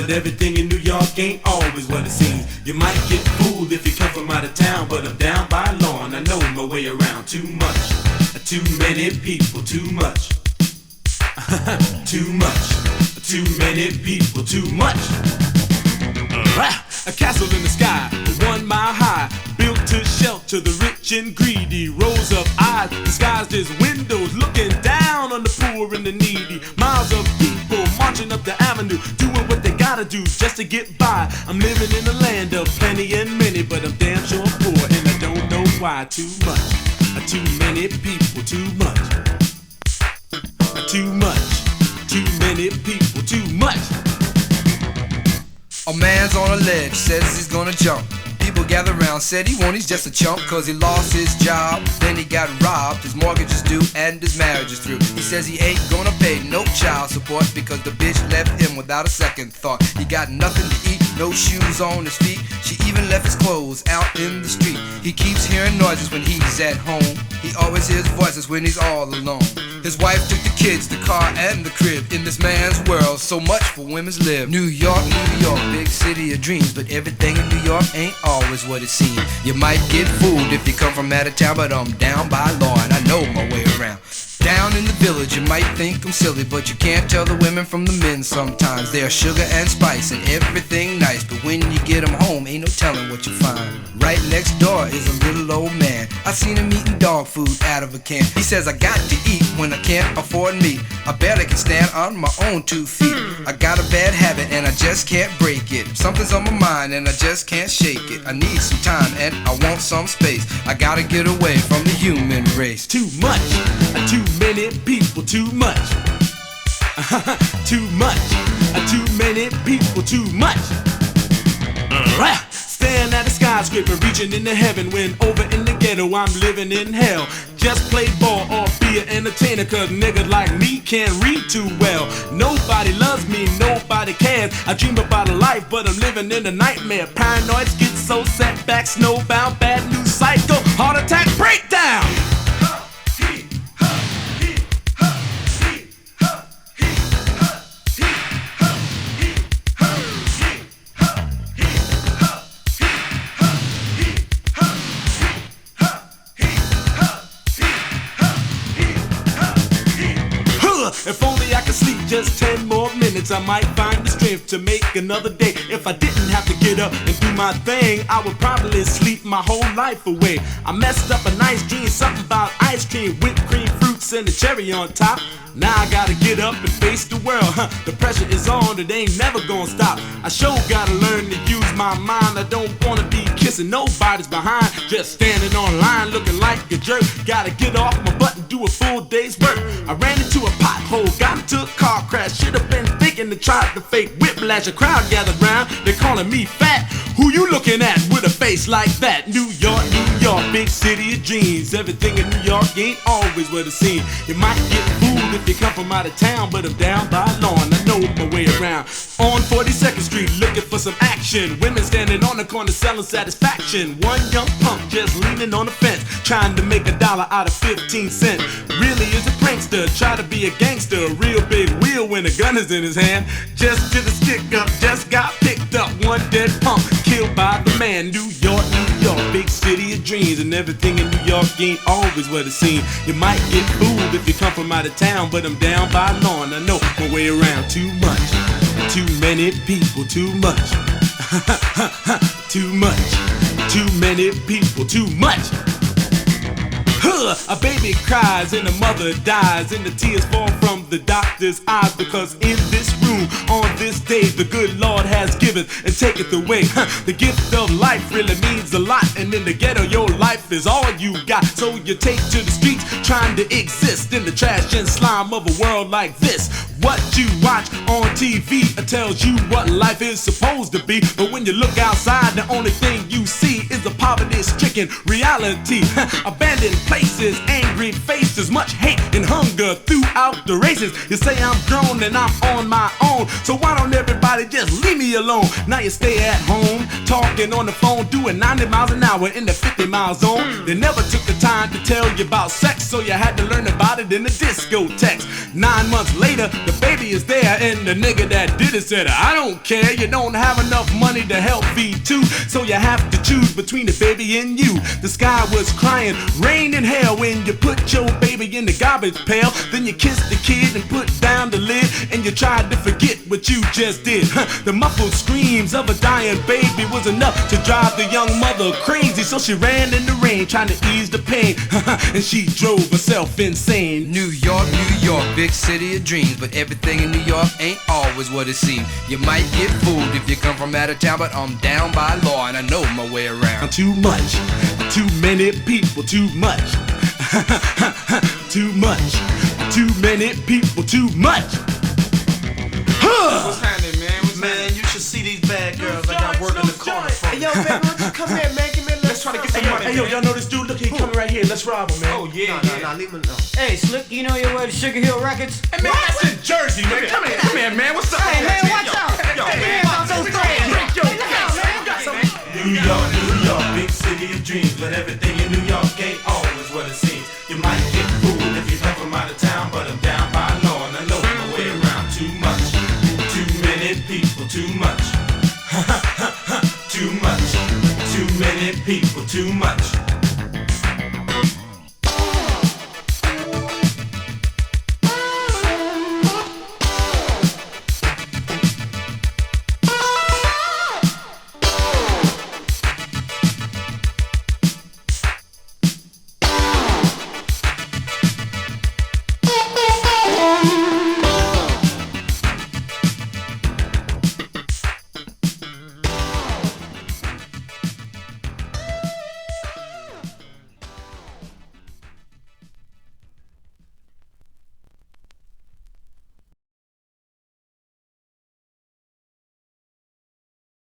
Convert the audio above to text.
But everything in New York ain't always what it seems. You might get fooled if you come from out of town, but I'm down by law and I know my way around. Too much, too many people, too much. Too much, too many people, too much. A castle in the sky, 1 mile high, built to shelter the rich and greedy. Rows of eyes disguised as windows, looking down on the poor and the needy. Miles of people marching up the avenue, doing what they gotta do just to get by. I'm living in a land of plenty and many, but I'm damn sure poor and I don't know why. Too much, too many people, too much. Too much, too many people, too much. A man's on a ledge, says he's gonna jump. People gather round, said he won't, he's just a chump. Cause he lost his job, then he got robbed. His mortgage is due and his marriage is through. He says he ain't gonna pay no child support because the bitch left him without a second thought. He got nothing to eat, no shoes on his feet. She even left his clothes out in the street. He keeps hearing noises when he's at home. He always hears voices when he's all alone. His wife took the kids, the car, and the crib. In this man's world, so much for women's live. New York, big city of dreams. But everything in New York ain't always what it seems. You might get fooled if you come from out of town, but I'm down by law and I know my way around. Down in the village, you might think I'm silly, but you can't tell the women from the men sometimes. They're sugar and spice and everything nice, but when you get them home, ain't no telling what you find. Right next door is a little old man. I seen him eating dog food out of a can. He says I got to eat when I can't afford meat. I barely can stand on my own 2 feet. I got a bad habit and I just can't break it. Something's on my mind and I just can't shake it. I need some time and I want some space. I gotta get away from the human race. Too much, too many people, too much. Too much, too many people, too much. Staring at the skyscraper, reaching into heaven, when over in the ghetto I'm living in hell. Just play ball or be an entertainer, cause niggas like me can't read too well. Nobody loves me, nobody cares. I dream about a life, but I'm living in a nightmare. Paranoid, schizo, setback, snowbound, bad news cycle, heart attack, breakdown. If only I could sleep just 10 more minutes, I might find the strength to make another day. If I didn't have to get up and do my thing, I would probably sleep my whole life away. I messed up a nice dream, something about ice cream, whipped cream, fruits, and a cherry on top. Now I gotta get up and face the world. The pressure is on, it ain't never gonna stop. I sure gotta learn to use my mind. I don't wanna be kissing nobody's behind, just standing online looking like a jerk. Gotta get off my butt and do a full day's work. I ran into a pothole, got into a car crash. Should've been thinking to try to fake whiplash. A crowd gathered round, they're calling me fat. Who you looking at with a face like that? New York, big city of dreams. Everything in New York ain't always what it seems. You might get fooled if you come from out of town, but I'm down by law and I know my way around. On 42nd Street, looking for some action. Women standing on the corner selling satisfaction. One young punk just leaning on the fence, trying to make $1 out of 15 cents. Really is a prankster, try to be a gangster. A real big wheel when a gun is in his hand. Just did a stick up, just got picked up. One dead punk, killed by the man. New York, big city of dreams. And everything in New York ain't always what it seems. You might get fooled if you come from out of town, but I'm down by law and I know my way around. Too much, too many people, too much. Too much, too many people, too much. A baby cries and a mother dies, and the tears fall from the doctor's eyes, because in this room on this day the good Lord has given and taketh away. The gift of life really means a lot, and in the ghetto your life is all you got. So you take to the streets trying to exist in the trash and slime of a world like this. What you watch on TV tells you what life is supposed to be, but when you look outside the only thing you see is the poverty stricken reality. Abandoned places, angry faces, much hate and hunger throughout the races. You say I'm grown and I'm on my own, so why don't everybody just leave me alone? Now you stay at home, talking on the phone, doing 90 miles an hour in the 50-mile zone. They never took the time to tell you about sex, so you had to learn about it in the discotheques. 9 months later, the baby is there, and the nigga that did it said, I don't care, you don't have enough money to help feed two, so you have to choose between the baby and you. The sky was crying, rain and hell when you put your baby in the garbage pail. Then you kissed the kid and put down the lid, and you tried to forget what you just did. The muffled screams of a dying baby was enough to drive the young mother crazy, so she ran in the rain trying to ease the pain, and she drove herself insane. New York, big city of dreams, but everything in New York ain't always what it seems. You might get fooled if you come from out of town, but I'm down by law and I know my way around. Too much, too many people, too much. Too much, too many people, too much. What's happening, man? Man, you should see these bad girls I got working the corner for. Hey, yo, baby, why don't you come here, man? Give me a little. Let's try to get some money. Hey, yo, y'all know this dude? Look, he coming right here. Let's rob him, man. Oh, yeah, Nah, leave me alone. Hey, Slick, you know your way to Sugar Hill Records? Hey, man, that's in Jersey, man. Come here, man. What's up? Hey, man, watch out! Yo, Hey, man, man, those threads. Yo, Hey, look out, man. New York, big city of dreams, but everything in New York ain't always what it seems. You might get fooled if you come from out of town, but I'm down by law and I know my way around. Too much, too many people, too much. Too much, too many people, too much.